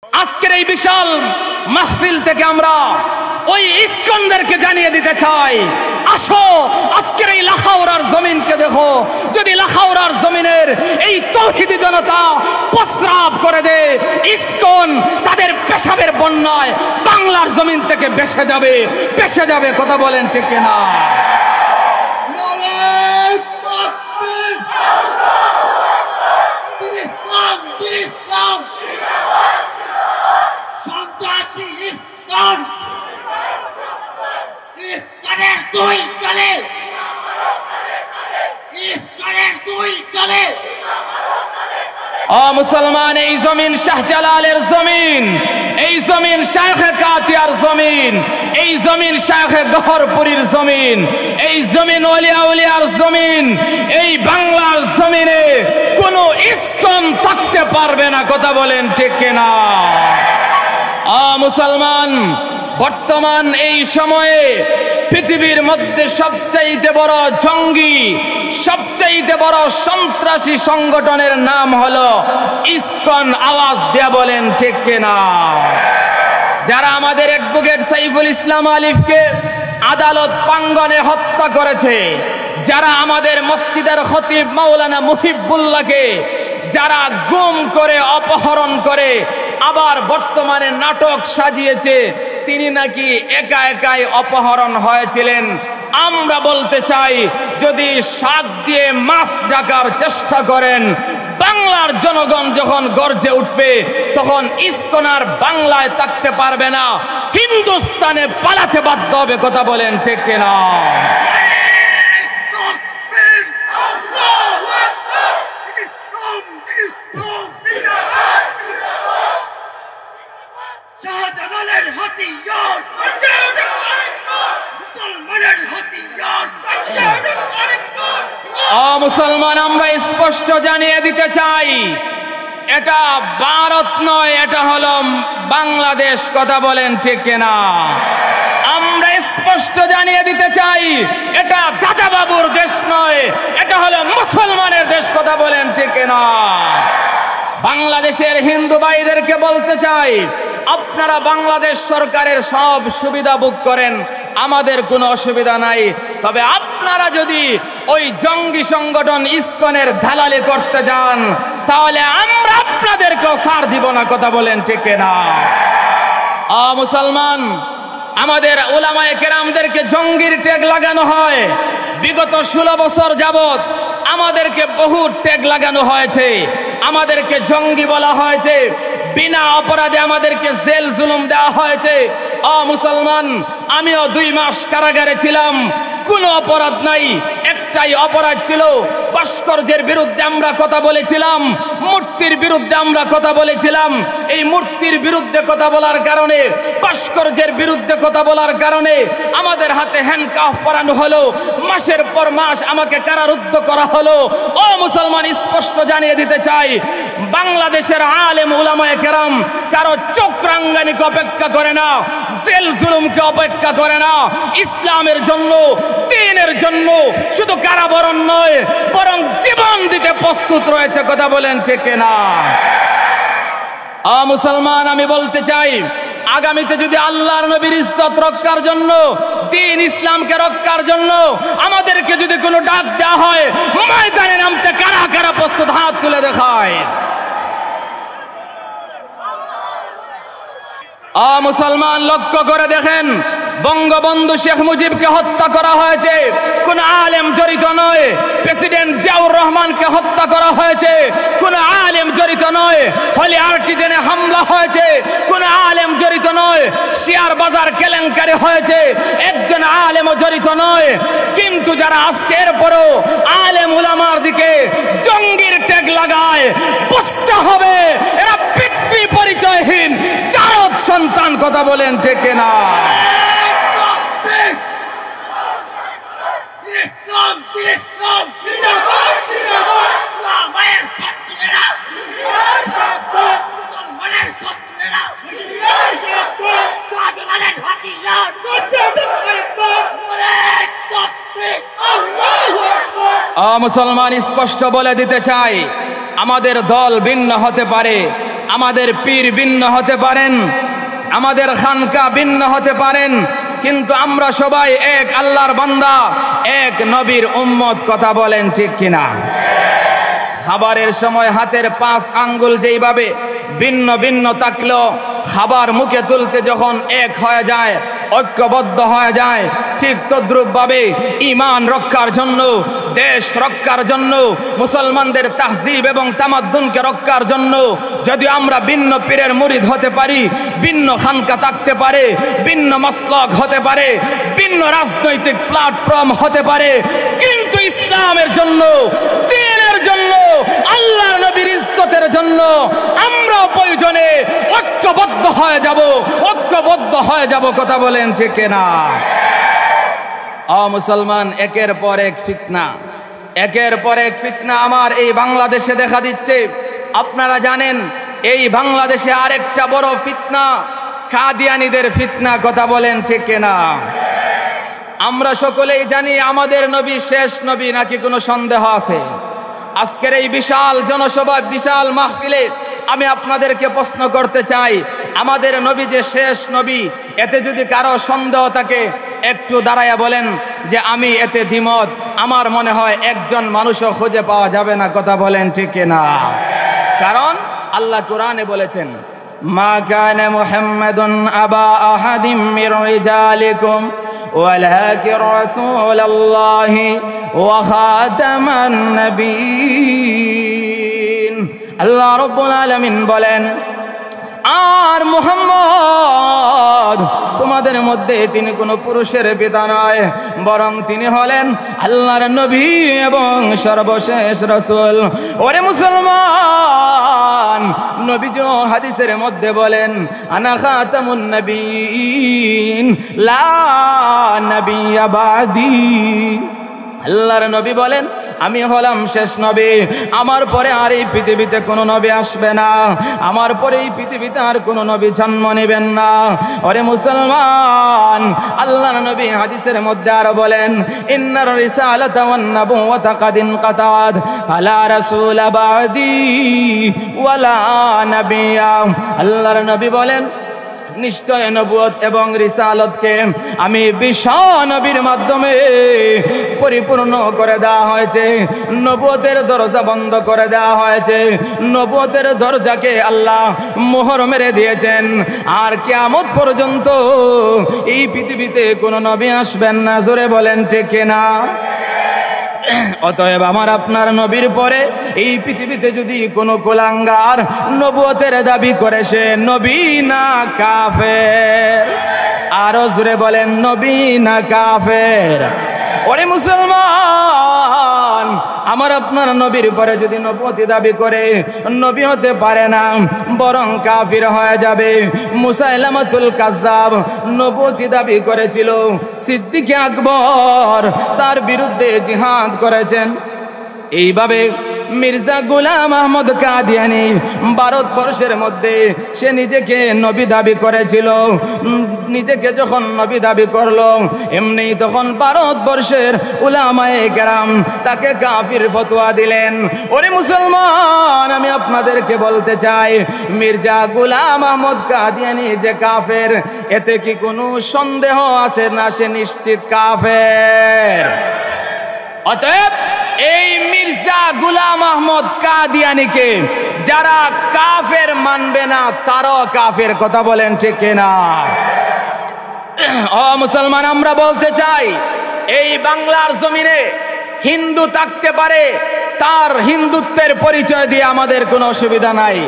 আজকের এই বিশাল মাহফিল থেকে আমরা ওই ইস্কনদেরকে জানিয়ে দিতে চাই, আসো আজকের এই লাখাউড়ার জমিনকে দেখো। যদি লাখাউড়ার জমিনের এই তৌহিদি জনতা প্রস্রাব করে দেয়, ইস্কন তাদের পেশাবের বন্যায় বাংলার জমিন থেকে ভেসে যাবে। কথা বলেন ঠিক কিনা? মুসলমান, এই জমিন শাহজালালের জমিন, এই জমিন শায়েখে কাতিয়ার জমিন, এই জমিন শায়েখে গহরপুরীর জমিন, এই জমিন ওলিয়া উলিয়ার জমিন। এই বাংলার জমিনে কোনো ইস্কন থাকতে পারবে না। কথা বলেন ঠিক কিনা? মুসলমান, বর্তমান এই সময়ে পৃথিবীর মধ্যে সবচাইতে বড় জঙ্গি, সবচাইতে বড় সন্ত্রাসী সংগঠনের নাম হলো ইস্কন। আওয়াজ দেয়া বলেন ঠিক কিনা? যারা আমাদের অ্যাডভোকেট সাইফুল ইসলাম আলিফকে আদালত প্রাঙ্গণে হত্যা করেছে, যারা আমাদের মসজিদের খতিব মাওলানা মুহিবুল্লাহকে যারা গুম করে অপহরণ করে আবার বর্তমানে নাটক সাজিয়েছে তিনি নাকি একাই অপহরণ হয়েছিলেন। আমরা বলতে চাই, যদি শাক দিয়ে মাছ ডাকার চেষ্টা করেন, বাংলার জনগণ যখন গর্জে উঠবে তখন ইস্কন আর বাংলায় থাকতে পারবে না, হিন্দুস্তানে পালাতে বাধ্য হবে। কথা বলেন ঠিক কিনা? মুসলমান, আমরা স্পষ্ট জানিয়ে দিতে চাই, এটা ভারত নয়, এটা হলো বাংলাদেশ। কথা বলেন ঠিক কিনা? আমরা স্পষ্ট জানিয়ে দিতে চাই, এটা দাদা বাবুর দেশ নয়, এটা হলো মুসলমানের দেশ। কথা বলেন ঠিক কিনা? বাংলাদেশের হিন্দু ভাইদেরকে বলতে চাই, আপনারা বাংলাদেশ সরকারের সব সুবিধা ভোগ করেন, আমাদের কোনো অসুবিধা নাই। তবে আপনারা যদি ওই জঙ্গি সংগঠন ইস্কনের দালালি করতে যান, তাহলে আমরা আপনাদেরকেও ছাড় দিব না। কথা বলেন ঠিক কিনা? মুসলমান, আমাদের উলামায়ে কেরামদেরকে জঙ্গির ট্যাগ লাগানো হয়। বিগত 16 বছর যাবত আমাদেরকে বহু ট্যাগ লাগানো হয়েছে, আমাদেরকে জঙ্গি বলা হয়েছে, বিনা অপরাধে আমাদেরকে জেল জুলুম দেওয়া হয়েছে। মুসলমান, আমিও 2 মাস কারাগারে ছিলাম, কোনো অপরাধ নাই। একটাই অপরাধ ছিল, ভাস্কর্যের বিরুদ্ধে আমরা কথা বলেছিলাম, মূর্তির বিরুদ্ধে আমরা কথা বলেছিলাম। এই মূর্তির বিরুদ্ধে কথা বলার কারণে, ভাস্কর্যের বিরুদ্ধে কথা বলার কারণে আমাদের হাতে হ্যান্ডকাফ পরানো হলো, মাসের পর মাস আমাকে কারারুদ্ধ করা হলো। মুসলমান, স্পষ্ট জানিয়ে দিতে চাই, বাংলাদেশের আলেম উলামায়ে কেরাম কারো চোখ রাঙ্গানিকে অপেক্ষা করে না, জেল জুলুমকে অপেক্ষা করে না। ইসলামের জন্য, দ্বীনের জন্য শুধু কারাবরণ নয়, বরং জীবন দিতে প্রস্তুত রয়েছে। কথা বলেন ঠিক কিনা? মুসলমান, আমি বলতে চাই, আগামীতে যদি আল্লাহর নবীর ইজ্জত রক্ষার জন্য, দ্বীন ইসলামকে রক্ষার জন্য আমাদেরকে যদি কোনো ডাক দেওয়া হয়, ময়দানে নামতে কারা কারা প্রস্তুত? হাত তুলে দেখায়। মুসলমান, লক্ষ্য করে দেখেন, বঙ্গবন্ধু শেখ মুজিবকে হত্যা করা হয়েছে, কোন আলেম জড়িত নয়। প্রেসিডেন্ট জিয়াউর রহমানকে হত্যা করা হয়েছে, কোন আলেম জড়িত নয়। হলি আর্টিজেনে হামলা হয়েছে, কোন আলেম জড়িত নয়। শেয়ার বাজার কেলেঙ্কারি হয়েছে, একজন আলেমও জড়িত নয়। কিন্তু যারা আজকে এরপরও আলেম উলামার দিকে জঙ্গির ট্যাগ লাগায়, বুঝতে হবে এরা পিতৃ পরিচয়হীন জারদ সন্তান। কথা বলেন ঠিক কিনা? মুসলমান, স্পষ্ট বলে দিতে চাই, আমাদের দল ভিন্ন হতে পারে, আমাদের পীর ভিন্ন হতে পারেন, আমাদের খানকা ভিন্ন হতে পারেন, কিন্তু আমরা সবাই এক আল্লাহর বান্দা, এক নবীর উম্মত। কথা বলেন ঠিক কিনা? খাবারের সময় হাতের 5 আঙ্গুল যেইভাবে ভিন্ন ভিন্ন থাকলেও খাবার মুখে তুলতে যখন এক হয়ে যায়, ঐক্যবদ্ধ হয়ে যায়, ঠিক তদ্রূপভাবে ঈমান রক্ষার জন্য, দেশ রক্ষার জন্য, মুসলমানদের তাহজিব এবং তামাদ্দুনকে রক্ষার জন্য যদি আমরা ভিন্ন পীরের মুরিদ হতে পারি, ভিন্ন খানকা থাকতে পারে, ভিন্ন মাসলাক হতে পারে, ভিন্ন রাজনৈতিক প্ল্যাটফর্ম হতে পারে, কিন্তু ইসলামের জন্য, দ্বীনের জন্য, আল্লাহর নবীর ইজ্জতের জন্য আমরা প্রয়োজনে ঐক্যবদ্ধ হয়ে যাব, ঐক্যবদ্ধ হয়ে যাব। কথা বলেন ঠিক না? মুসলমান, একের পর এক ফিতনা, একের পর এক ফিতনা আমার এই বাংলাদেশে দেখা দিচ্ছে। আপনারা জানেন এই বাংলাদেশে আরেকটা বড় ফিতনা কাদিয়ানীদের ফিতনা। কথা বলেন ঠিক না? আমরা সকলেই জানি আমাদের নবী শেষ নবী, নাকি কোনো সন্দেহ আছে? আজকের এই বিশাল জনসভা, বিশাল মাহফিলে আমি আপনাদেরকে প্রশ্ন করতে চাই, আমাদের নবী যে শেষ নবী, এতে যদি কারো সন্দেহ থাকে একটু দাঁড়ায়া বলেন যে আমি এতে দ্বিমত। আমার মনে হয় একজন মানুষও খুঁজে পাওয়া যাবে না। কথা বলেন ঠিক না? কারণ আল্লাহ কোরআনে বলেছেন, মা কানা মুহাম্মাদুন আবা আহাদিম মির রিজালিকুম ওয়ালাকিন রাসূলুল্লাহি ওয়া খাতামান নবিয়্যিন। আল্লাহ রাব্বুল আলামিন বলেন, আর মুহাম্মদ তোমাদের মধ্যে তিনি কোনো পুরুষের পিতা নয়, বরং তিনি হলেন আল্লাহর নবী এবং সর্বশেষ রাসূল। ওরে মুসলমান, নবীজি হাদিসের মধ্যে বলেন, আনা খাতামুন নবিয়্যিন লা নাবিয়্যা বাদি। আল্লাহর নবী বলেন, আমি হলাম শেষ নবী, আমার পরে আর এই পৃথিবীতে কোনো নবী আসবে না, আমার পরে এই পৃথিবীতে আর কোনো নবী জন্ম নেবেন না। ওরে মুসলমান, আল্লাহর নবী হাদিসের মধ্যে আরো বলেন, ইন্নার রিসালাতা ওয়ান নবুওয়াতা কাদ ইনকাতাত ফালা রাসূলা বাদি ওয়ালা নাবিয়্যা। আল্লাহর নবী বলেন, নিশ্চয় নবুয়ত এবং রিসালতকে আমি বিশ্ব নবীর মাধ্যমে পরিপূর্ণ করে দেওয়া হয়েছে। নবুয়তের দরজা বন্ধ করে দেওয়া হয়েছে, নবুয়তের দরজাকে আল্লাহ মোহর মেরে দিয়েছেন। আর কিয়ামত পর্যন্ত এই পৃথিবীতে কোনো নবী আসবেন না। জোরে বলেন ঠিক না? অতএব আমার আপনার নবীর পরে এই পৃথিবীতে যদি কোনো কুলাঙ্গার নবুয়তের দাবি করে, সে নবী না কাফের। আরো জোরে বলেন, নবী না কাফের? ওরে মুসলমান, আমার আপনার নবীর পরে যদি নবুয়তি দাবি করে, নবী হতে পারে না, বরং কাফির হয়ে যাবে। মুসাইলামাতুল কাজ্জাব নবুয়তি দাবি করেছিল, সিদ্দিক আকবর তার বিরুদ্ধে জিহাদ করেছেন। এইভাবে মির্জা গোলাম আহমদ কাদিয়ানী ভারতবর্ষের মধ্যে সে নিজেকে নবী দাবি করেছিল। নিজেকে যখন নবী দাবি করলো, এমনি তখন ভারতবর্ষের উলামায়ে কেরাম তাকে কাফির ফতোয়া দিলেন। ওরে মুসলমান, আমি আপনাদেরকে বলতে চাই, মির্জা গোলাম আহমদ কাদিয়ানী যে কাফের, এতে কি কোনো সন্দেহ আছে না? সে নিশ্চিত কাফের। অতএব এই মির্জা গোলাম আহমদ কাদিয়ানীকে যারা কাফের মানবে না, তারাও কাফের। কথা বলেন ঠিক না? ও মুসলমান, আমরা বলতে চাই, এই বাংলার জমিনে হিন্দু থাকতে পারে, তার হিন্দুত্বের পরিচয় দিয়ে আমাদের কোনো অসুবিধা নাই।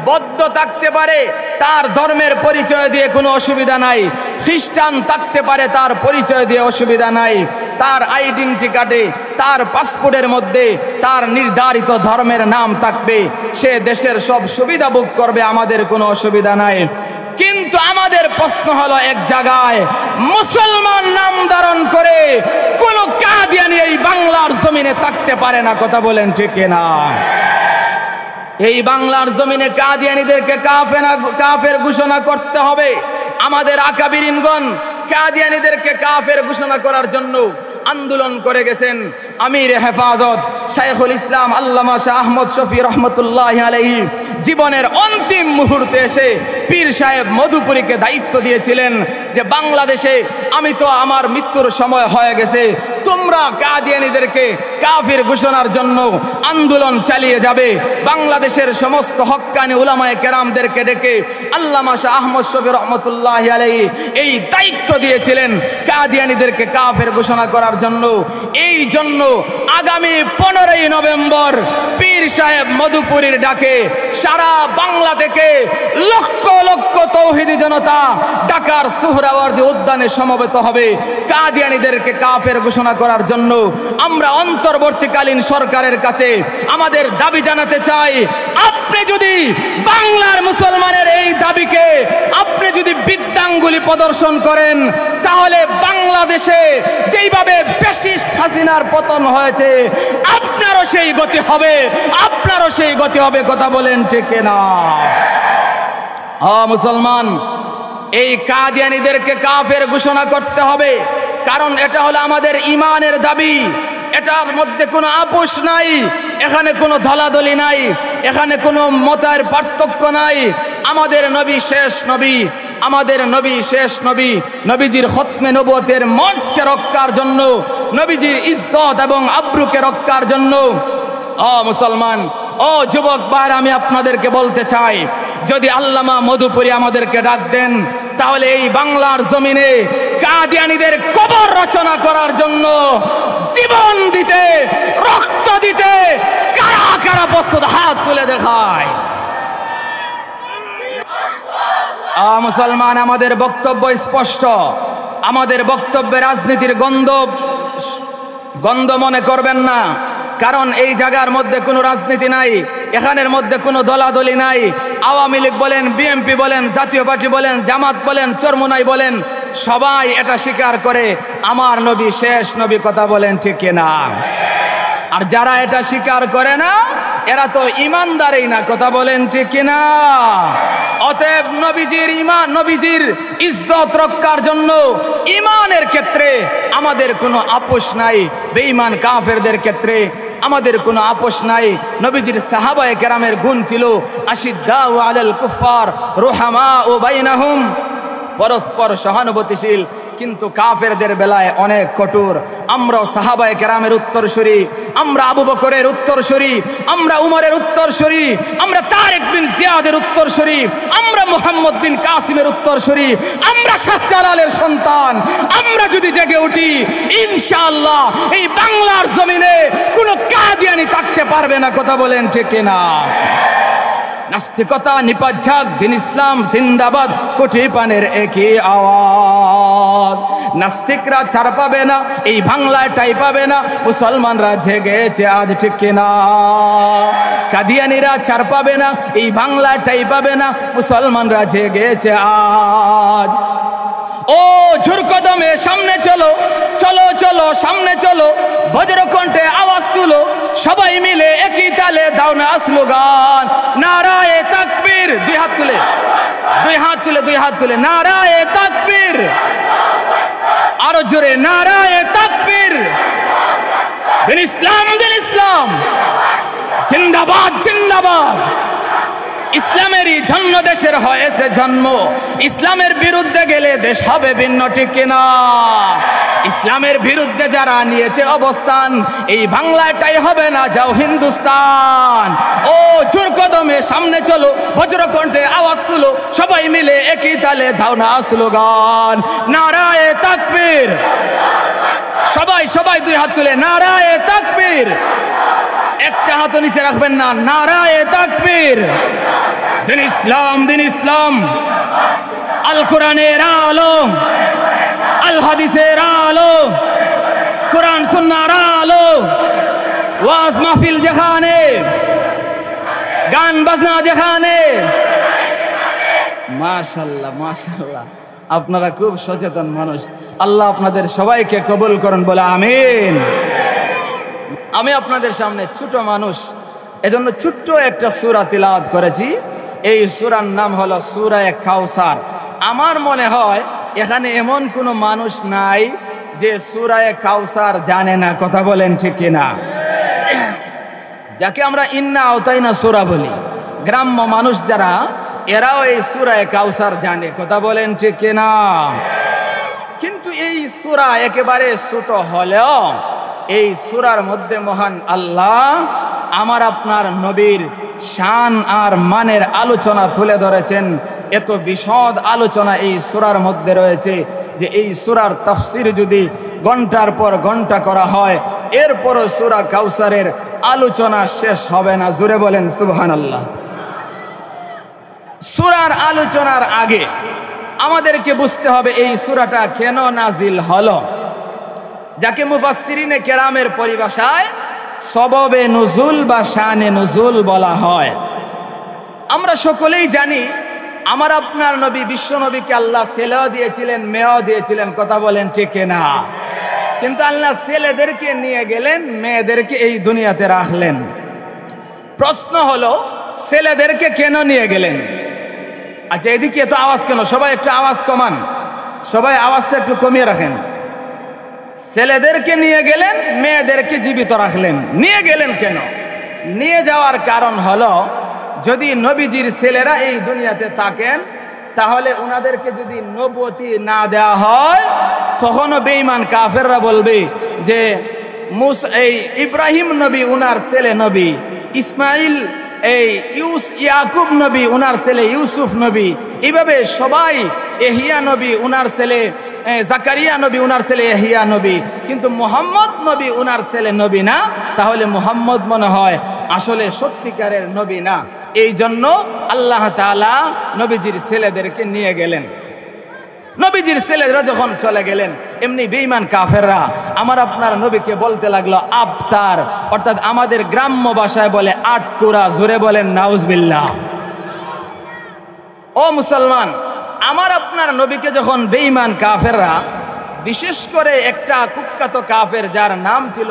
বৌদ্ধ থাকতে পারে, তার ধর্মের পরিচয় দিয়ে কোনো অসুবিধা নাই। খ্রিস্টান থাকতে পারে, তার পরিচয় দিয়ে অসুবিধা নাই। তার আইডেন্টি কার্ডে, তার পাসপোর্টের মধ্যে তার নির্ধারিত ধর্মের নাম থাকবে, সে দেশের সব সুবিধা ভোগ করবে, আমাদের কোনো অসুবিধা নাই। কিন্তু আমাদের প্রশ্ন হলো, এক জায়গায় মুসলমান নাম ধারণ করে কোনো কাদিয়ানী এই বাংলার জমিনে থাকতে পারে না। কথা বলেন ঠিক না? এই বাংলার জমিনে কাদিয়ানীদেরকে কাফের ঘোষণা করতে হবে। আমাদের আকাবিরিনগণ কাদিয়ানীদেরকে কাফের ঘোষণা করার জন্য আন্দোলন করে গেছেন। আমির হেফাজত শাইখুল ইসলাম আল্লামা শাহ আহমদ শফি রহমতুল্লাহি আলাইহি জীবনের অন্তিম মুহূর্তে এসে পীর সাহেব মধুপুরীকে দায়িত্ব দিয়েছিলেন যে বাংলাদেশে আমি তো আমার মৃত্যুর সময় হয়ে গেছে, তোমরা কাদিয়ানীদেরকে কাফির ঘোষণার জন্য আন্দোলন চালিয়ে যাবে। বাংলাদেশের সমস্ত হক্কানি উলামায়ে কেরামদেরকে ডেকে আল্লামা শাহ আহমদ শফি রহমতুল্লাহি আলাইহি এই দায়িত্ব দিয়েছিলেন কাদিয়ানীদেরকে কাফের ঘোষণা করার জন্য। এই জন্য আগামী 15ই নভেম্বর পীর সাহেব মধুপুরীর ডাকে সারা বাংলা থেকে লক্ষ লক্ষ তৌহিদি জনতা ঢাকার সুহরাওয়ার্দী উদ্যানে সমবেত হবে কাদিয়ানীদেরকে কাফের ঘোষণা করার জন্য। আমরা অন্তর্বর্তীকালীন সরকারের কাছে আমাদের দাবি জানাতে চাই, আপনি যদি বাংলার মুসলমানের এই দাবিকে আপনি যদি বৃদ্ধাঙ্গুলি প্রদর্শন করেন, তাহলে বাংলাদেশে যেইভাবে ফ্যাসিস্ট হাসিনার পতন হয়েছে আপনারও সেই গতি হবে, আপনারও সেই গতি হবে। কথা বলেন ঠিক না? মুসলমান, এই কাদিয়ানীদেরকে কাফের ঘোষণা করতে হবে, কারণ এটা হলো আমাদের ঈমানের দাবি। এটার মধ্যে কোনো আপোষ নাই, এখানে কোনো ধলাধলি নাই, এখানে কোনো মতের পার্থক্য নাই। আমাদের নবী শেষ নবী, আমাদের নবী শেষ নবী, নবীজির খতমে নবুয়তের মর্যাদাকে রক্ষার জন্য, নবীজির ইজ্জত এবং আব্রুকে রক্ষার জন্য মুসলমান, যুবক ভাইরা, আমি আপনাদেরকে বলতে চাই, যদি আল্লামা মধুপুরী আমাদেরকে ডাক দেন, তাহলে এই বাংলার জমিনে কাদিয়ানীদের কবর রচনা করার জন্য জীবন দিতে, রক্ত দিতে কারা কারা প্রস্তুত, হাত তুলে দেখায়। মুসলমান, আমাদের বক্তব্য স্পষ্ট, আমাদের বক্তব্যে রাজনীতির গন্ধ মনে করবেন না, কারণ এই জায়গার মধ্যে কোনো রাজনীতি নাই, এখানের মধ্যে কোনো দলাদলি নাই। আওয়ামী লীগ বলেন, বিএনপি বলেন, জাতীয় পার্টি বলেন, জামাত বলেন, চরমোনাই বলেন, সবাই এটা স্বীকার করে আমার নবী শেষ নবী। কথা বলেন ঠিক না? আর যারা এটা স্বীকার করে না, এরা তো ইমানদারই না। কথা বলেন ঠিক না? অতএব নবীজির ঈমান, নবীজির ইজ্জত রক্ষার জন্য ঈমানের ক্ষেত্রে আমাদের কোনো আপোষ নাই, বেঈমান কাফেরদের ক্ষেত্রে আমাদের কোনো আপোষ নাই। নবীজির সাহাবায়ে কেরামের গুণ ছিল আশিদ্দাউ আলাল কুফার রুহামাউ বাইনাহুম, পরস্পর সহানুভূতিশীল, কিন্তু কাফেরদের বেলায় অনেক কঠোর। আমরা সাহাবায়ে কেরামের উত্তরসূরি, আমরা আবু বকরের উত্তরসূরি, আমরা উমরের উত্তরসূরি, আমরা তারেক বিন জিয়াদের উত্তরসূরি, আমরা মুহাম্মদ বিন কাসিমের উত্তরসূরি, আমরা শাহজালালের সন্তান। আমরা যদি জেগে উঠি, ইনশাআল্লাহ এই বাংলার জমিনে কোনো কাদিয়ানি থাকতে পারবে না। কথা বলেন ঠিক না? নাস্তিকতা নিপাত, দিন ইসলাম জিন্দাবাদ, কোটি পানের একই আওয়াজ। নাস্তিকরা ছাড় পাবে না, এই বাংলায় ঠাঁই পাবে না, মুসলমানরা জেগেছে আজ, ঠিক কিনা? কাদিয়ানীরা ছাড় পাবে না, এই বাংলায় ঠাঁই পাবে না, মুসলমানরা জেগেছে আজ। ঝুর কদমে সামনে চলো, চলো চলো সামনে চলো, বজ্রকণ্ঠে আওয়াজ তুলো, সবাই মিলে একই তালে দাও না স্লোগান, নারায়ে তাকবীর। দুই হাত তুলে, দুই হাত তুলে, দুই হাত তুলে, নারায়ে তাকবীর। আরো জোরে, নারায়ে তাকবীর। দিন ইসলাম, দিন ইসলাম জিন্দাবাদ, জিন্দাবাদ। ইসলামেরই জন্য দেশের হয়েছে জন্ম, ইসলামের বিরুদ্ধে গেলে দেশ হবে ভিন্ন, ঠিক কিনা? ইসলামের বিরুদ্ধে যারা নিয়েছে অবস্থান, এই বাংলাটাই হবে না, যাও হিন্দুস্তান। জোর কদমে সামনে চলো, বজ্রকণ্ঠে আওয়াজ তুলো, সবাই মিলে একই তালে দাও না স্লোগান, নারায়ে তাকবীর। সবাই সবাই দুই হাত তুলে, নারায়ে তাকবীর। একটা হাত নিচে রাখবেন না, নারায়ে তাকবীর। দিন ইসলাম, দিন ইসলাম, আল কোরআনের আলো, আল হাদিসের আলো, কোরআন সুন্নাহর আলো, ওয়াজ মাহফিল যেখানে, গান বাজনা যেখানে। মাশাআল্লাহ, মাশাআল্লাহ, আপনারা খুব সচেতন মানুষ। আল্লাহ আপনাদের সবাইকে কবুল করুন, বলে আমিন। আমি আপনাদের সামনে ছোট মানুষ, এজন্য ছোট্ট একটা সূরা তিলাওয়াত করেছি। এই সূরার নাম হলো সূরা কাউসার। আমার মনে হয় এখানে এমন কোনো মানুষ নাই যে সূরা কাউসার জানে না, কথা বলেন ঠিক কিনা? যাকে আমরা ইন্না আওতাইনা সূরা বলি, গ্রাম্য মানুষ যারা, এরাও এই সূরা কাউসার জানে, কথা বলেন ঠিক কিনা? কিন্তু এই সূরা একেবারে ছোট হলেও এই সূরার মধ্যে মহান আল্লাহ আমার আপনার নবীর শান আর মানের আলোচনা তুলে ধরেছেন। এত বিশদ আলোচনা এই সূরার মধ্যে রয়েছে যে এই সূরার তাফসীর যদি ঘন্টার পর ঘন্টা করা হয়, এরপরও সূরা কাউসারের আলোচনা শেষ হবে না। জোরে বলেন সুবহানাল্লাহ। সূরার আলোচনার আগে আমাদেরকে বুঝতে হবে এই সূরাটা কেন নাজিল হলো, যাকে মুফাসসিরিনে কেরামের পরিভাষায় সববে নুজুল বা শানে নুজুল বলা হয়। আমরা সকলেই জানি আমার আপনার নবী বিশ্ব নবীকে আল্লাহ ছেলেও দিয়েছিলেন, মেয়েও দিয়েছিলেন, কথা বলেন ঠিক না? কিন্তু আল্লাহ ছেলেদেরকে নিয়ে গেলেন, মেয়েদেরকে এই দুনিয়াতে রাখলেন। প্রশ্ন হলো ছেলেদেরকে কেন নিয়ে গেলেন? আচ্ছা, এদিকে এত আওয়াজ কেন? সবাই একটু আওয়াজ কমান, সবাই আওয়াজটা একটু কমিয়ে রাখেন। ছেলেদেরকে নিয়ে গেলেন, মেয়েদেরকে জীবিত রাখলেন। নিয়ে গেলেন কেন? নিয়ে যাওয়ার কারণ হলো, যদি নবীজির ছেলেরা এই দুনিয়াতে থাকেন, তাহলে ওনাদেরকে যদি নবুয়তি না দেওয়া হয়, তখনও বেঈমান কাফেররা বলবে যে এই ইব্রাহিম নবী উনার ছেলে নবী, ইসমাইল এই ইয়াকুব নবী উনার ছেলে ইউসুফ নবী, এইভাবে সবাই এহিয়া নবী উনার ছেলে জাকারিয়া নবী উনার ছেলে এহিয়া নবী, কিন্তু মুহাম্মদ নবী উনার ছেলে নবী না। তাহলে মুহাম্মদ মনে হয় আসলে সত্যিকারের নবী না। এই জন্য আল্লাহ তাআলা নবীজির ছেলেদেরকে নিয়ে গেলেন। নবীজির ছেলেরা যখন চলে গেলেন, এমনি বেঈমান কাফেররা আমার আপনার নবীকে বলতে লাগলো আবতার, অর্থাৎ আমাদের গ্রাম্য ভাষায় বলে আটকুরা। জোরে বলেন নাউজুবিল্লাহ। ও মুসলমান, আমার আপনার নবীকে যখন বেঈমান কাফেররা, বিশেষ করে একটা কুখ্যাত কাফের যার নাম ছিল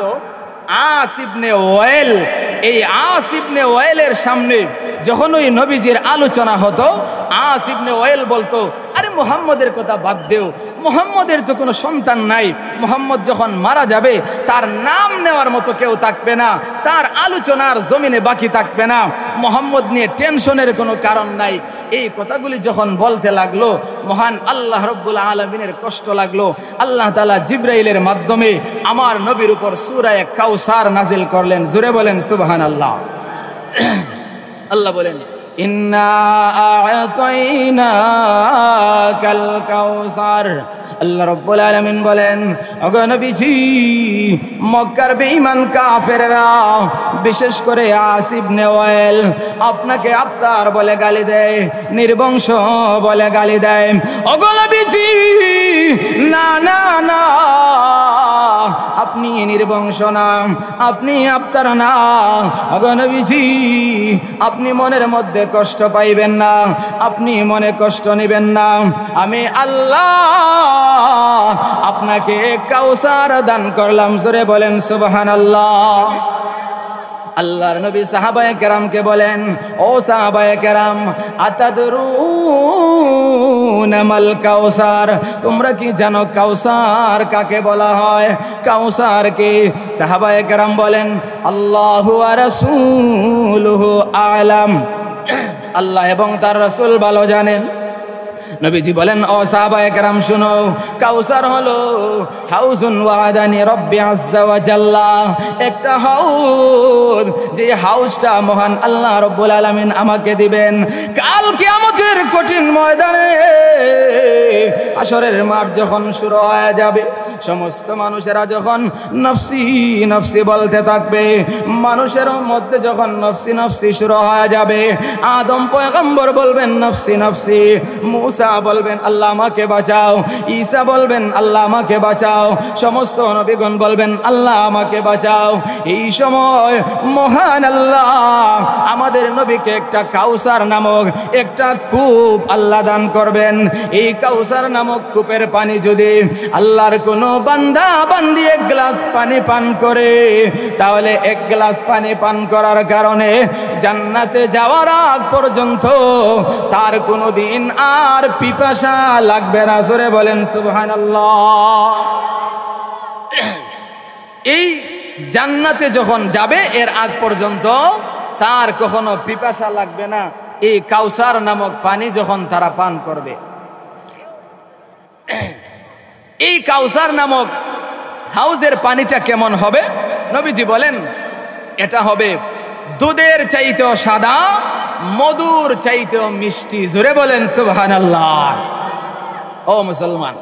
আস ইবনে ওয়াইল, এই আস ইবনে ওয়াইলের সামনে যখন ওই নবীজির আলোচনা হতো, আস ইবনে ওয়াইল বলতো, আরে মুহাম্মদের কথা বাদ দেও, মুহাম্মদের তো কোনো সন্তান নাই, মুহাম্মদ যখন মারা যাবে তার নাম নেওয়ার মতো কেউ থাকবে না, তার আলোচনার জমিনে বাকি থাকবে না, মুহাম্মদ নিয়ে টেনশনের কোনো কারণ নাই। এই কথাগুলি যখন বলতে লাগলো, মহান আল্লাহ রব্বুল আলামিনের কষ্ট লাগলো। আল্লাহ তাআলা জিবরাইলের মাধ্যমে আমার নবীর উপর সূরা কাউসার নাজিল করলেন। জোরে বলেন সুবহানাল্লাহ। আল্লাহ বলেন ইন্না আ'তাইনাকাল কাউসার। আল্লাহ রাব্বুল আলামিন বলেন, ওগো নবীজি, মক্কার বেঈমান কাফেররা, বিশেষ করে আস ইবনে ওয়াইল আপনাকে আবতার বলে গালি দেয়, নির্বংশ বলে গালি দেয়। ওগো নবীজি, না না না, আপনি নির্বংশ না, আপনি আবতার না। ওগো নবীজি, আপনি মনের মধ্যে কষ্ট পাইবেন না, আপনি মনে কষ্ট নেবেন না। আমি আল্লাহ আপনাকে কাউসার দান করলাম। জোরে বলেন সুবহানাল্লাহ। আল্লাহর নবী সাহাবায়ে কেরামকে বলেন, ও সাহাবায়ে কেরাম, আতাদরুনা মাল কাউসার, তোমরা কি জানো কাউসার কাকে বলা হয়? কাউসার কি? সাহাবায়ে কেরাম বলেন, আল্লাহু ওয়া রাসূলুহু আ'লাম, আল্লাহ এবং তার রাসূল ভালো জানেন। নবীজি বলেন, ও সাহাবায়ে কেরাম শুনো, কাউসার হলো হাউজুন ওয়াদানি রব্বি আজ্জা ওয়া জাল্লা, একটা হাউজ, যে হাউজটা মহান আল্লাহ রব্বুল আলামিন আমাকে দিবেন কাল কিয়ামতের কঠিন ময়দানে। হাশরের মাঠ যখন শুরু হয়ে যাবে, সমস্ত মানুষেরা যখন নফসি নফসি বলতে থাকবে, মানুষের মধ্যে যখন নফসি নফসি শুরু হয়ে যাবে, আদম পয়গম্বর বলবেন নফসি নফসি, মুসা বলবেন আল্লাহ আমাকে বাঁচাও, ঈসা বলবেন আল্লাহ আমাকে বাঁচাও, সমস্ত নবীগণ বলবেন আল্লাহ আমাকে বাঁচাও। এই সময় মহান আল্লাহ আমাদের নবীকে একটা কাউসার নামক একটা কূপ আল্লাহ দান করবেন। এই কাউসার নামক কূপের পানি যদি আল্লাহর কোনো বান্দা বান্দি এক গ্লাস পানি পান করে, তাহলে এক গ্লাস পানি পান করার কারণে জান্নাতে যাওয়ার আগ পর্যন্ত তার কোনো দিন আর পিপাসা লাগবে না। জোরে বলেন সুবহানাল্লাহ। এই জান্নাতে যখন যাবে এর আগ পর্যন্ত তার কখনো পিপাসা লাগবে না। এই কাউসার নামক পানি যখন তারা পান করবে, এই কাউসার নামক হাউজের পানিটা কেমন হবে? নবীজি বলেন এটা হবে দুধের চাইতেও সাদা, মধুর চাইতেও মিষ্টি। জোরে বলেন সুবহানাল্লাহ। ও মুসলমান,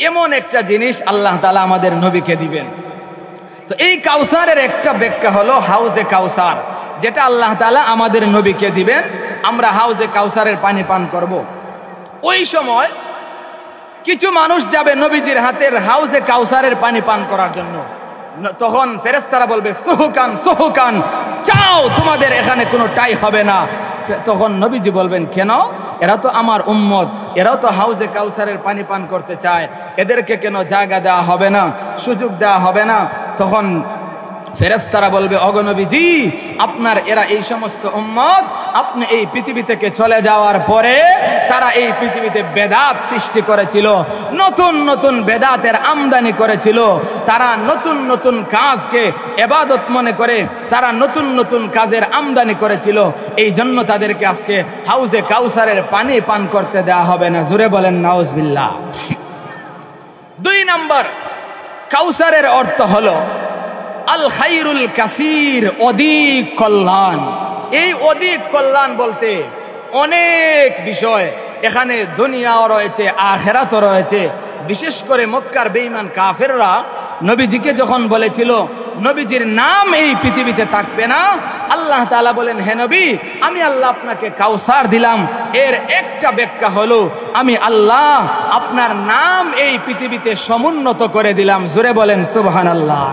এমন একটা জিনিস আল্লাহ তাআলা আমাদের নবীকে দিবেন। তো এই কাউসারের একটা ব্যাখ্যা হলো হাউজে কাউসার, যেটা আল্লাহ তাআলা আমাদের নবীকে দিবেন। আমরা হাউজে কাউসারের পানি পান করব। ওই সময় কিছু মানুষ যাবে নবীজির হাতের হাউজে কাউসারের পানি পান করার জন্য। তখন ফেরেশতারা বলবে সুহুকান সুহুকান, চাও, তোমাদের এখানে কোনো টাই হবে না। তখন নবীজি বলবেন কেন? এরা তো আমার উম্মত, এরাও তো হাউজে কাউসারের পানি পান করতে চায়, এদেরকে কেন জায়গা দেওয়া হবে না, সুযোগ দেওয়া হবে না? তখন ফেরেশতারা বলবে ওগো নবীজি, আপনার এরা এই সমস্ত উম্মত আপনি এই পৃথিবী থেকে চলে যাওয়ার পরে তারা এই পৃথিবীতে বেদাত সৃষ্টি করেছিল, নতুন নতুন বেদাতের আমদানি করেছিল, তারা নতুন নতুন কাজকে ইবাদত মনে করে তারা নতুন নতুন কাজের আমদানি করেছিল। এই জন্য তাদেরকে আজকে হাউজে কাউসারের পানি পান করতে দেওয়া হবে না। জোরে বলেন নাউজুবিল্লাহ। 2 নম্বর, কাউসারের অর্থ হলো আল খাইরুল কাসির, অধিক কল্যাণ। এই অধিক কল্যাণ বলতে অনেক বিষয়, এখানে দুনিয়াও রয়েছে, আখিরাতও রয়েছে। বিশেষ করে মক্কার বেঈমান কাফেররা নবীজিকে যখন বলেছিল নবীজির নাম এই পৃথিবীতে থাকবে না, আল্লাহ তাআলা বলেন হে নবী, আমি আল্লাহ আপনাকে কাউসার দিলাম। এর একটা ব্যাখ্যা হলো আমি আল্লাহ আপনার নাম এই পৃথিবীতে সমুন্নত করে দিলাম। জোরে বলেন সুবহানাল্লাহ।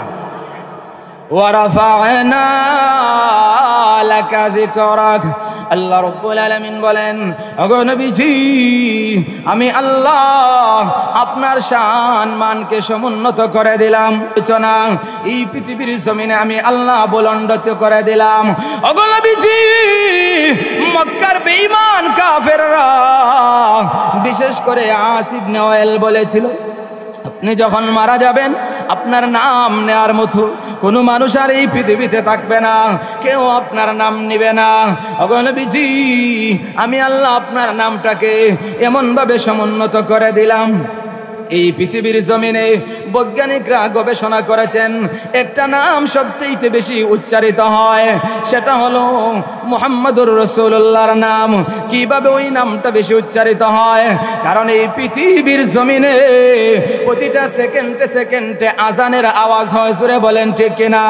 ওয়ারাফা'না লাকা যিকরাক, আল্লাহ রাব্বুল আলামিন বলেন ওগো নবীজি, আমি আল্লাহ আপনার শান মানকে সমুন্নত করে দিলাম। এই পৃথিবীর জমিনে আমি আল্লাহ বুলন্দিত করে দিলাম। ওগো নবীজি, মক্কার বেঈমান কাফেররা বিশেষ করে আস ইবনে ওয়াইল বলেছিল আপনি যখন মারা যাবেন আপনার নাম নেয়ার মতো কোনো মানুষ আর এই পৃথিবীতে থাকবে না, কেউ আপনার নাম নিবে না। ওগো নবীজি, আমি আল্লাহ আপনার নামটাকে এমনভাবে সমুন্নত করে দিলাম। এই পৃথিবীর জমিনে বৈজ্ঞানিকরা গবেষণা করেছেন একটা নাম সবচেয়ে বেশি উচ্চারিত হয়, সেটা হলো মুহাম্মাদুর রাসূলুল্লাহর নাম। কিভাবে ওই নামটা বেশি উচ্চারিত হয়? কারণ এই পৃথিবীর জমিনে প্রতিটা সেকেন্ডে সেকেন্ডে আজানের আওয়াজ হয়। জোরে বলেন ঠিক কিনা?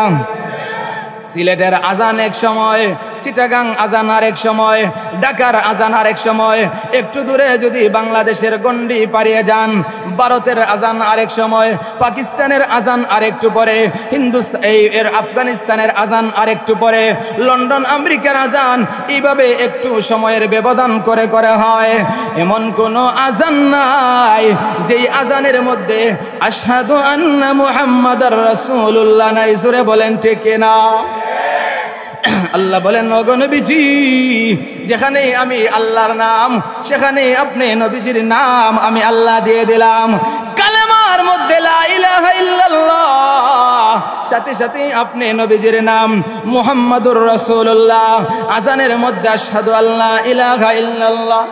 সিলেটের আজান এক সময়, চিটাগাং আজান আরেক সময়, ঢাকার আজান আরেক সময়, একটু দূরে যদি বাংলাদেশের গন্ডি পারিয়ে যান ভারতের আজান আরেক সময়, পাকিস্তানের আজান আরেকটু পরে, আফগানিস্তানের আজান আরেকটু পরে, লন্ডন আমেরিকার আজান, এইভাবে একটু সময়ের ব্যবধান করে করে হয়। এমন কোনো আজান নাই যেই আজানের মধ্যে আশহাদু আন্না মুহাম্মাদার রাসূলুল্লাহ নাই। জোরে বলেন ঠিক কিনা? আল্লাহ বলেন ওগো নবীজি, যেখানে আমি আল্লাহর নাম সেখানে আপনি নবীজির নাম আমি আল্লাহ দিয়ে দিলাম। কালেমার মধ্যে লা ইলাহা ইল্লাল্লাহ, সাথে সাথে আপনি নবীজির নাম মুহাম্মাদুর রাসূলুল্লাহ। আজানের মধ্যে আশহাদু আল্লা ইলাহা ইল্লাল্লাহ,